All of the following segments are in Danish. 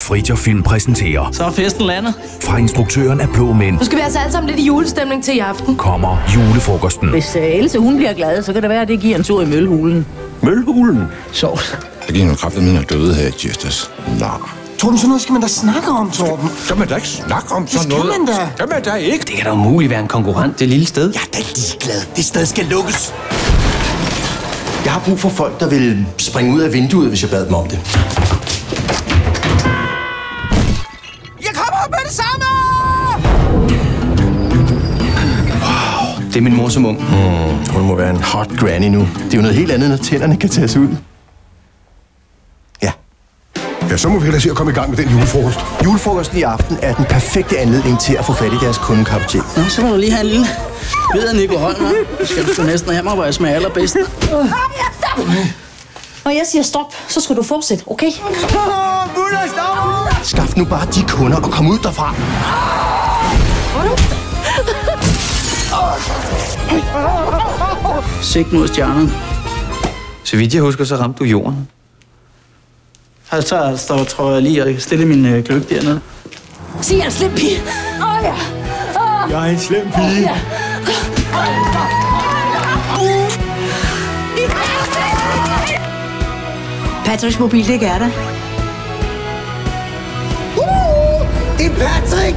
Fridtjof Film præsenterer. Så er festen landet. Fra instruktøren af Blå Mænd. Nu skal vi altså alle sammen lidt i julestemning til i aften. Kommer julefrokosten. Hvis Else hun bliver glad, så kan det være, at det giver en tur i mølhulen. Mølhulen? Sovs. Jeg giver nogle kræfter mine døde her i tirsdags. Nå. Torben, sådan noget skal man da snakke om, Torben. Kan man da ikke snakke om sådan noget? Det skal man da. Kan man da ikke? Det kan da umuligt være en konkurrent, det lille sted. Jeg er da ligeglad. Det sted skal lukkes. Jeg har brug for folk, der vil springe ud af vinduet, hvis jeg bad dem om det. Jeg kommer op med det samme! Det er min mor som ung. Hun må være en hot granny nu. Det er jo noget helt andet, når tænderne kan tages ud. Ja. Ja, så må vi hellere se at komme i gang med den julefrokost. Julefrokosten i aften er den perfekte anledning til at få fat i deres kundekapactet. Nå, så må du lige have en lille bid af Nico Holmer. Skal du næsten have mig, hvor jeg smager allerbedst. Når jeg siger stop, så skal du fortsætte, okay? Skaf nu bare de kunder og kom ud derfra. Sigt mod stjernen. Så vidt jeg husker, så ramte du jorden. Så tror jeg lige at stille min gløgg dernede. Sig, jeg er en slem pige. Ja. Jeg er en slem pige. Ja. Patricks mobil, det er der. Det er Patrick!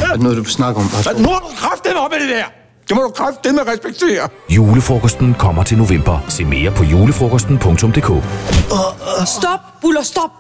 Er det noget, du vil snakke om? Nu har du kraftedeme op med det der! Det må du kraftedeme respektere. Julefrokosten kommer til november. Se mere på julefrokosten.dk. Stop, Buller, stop!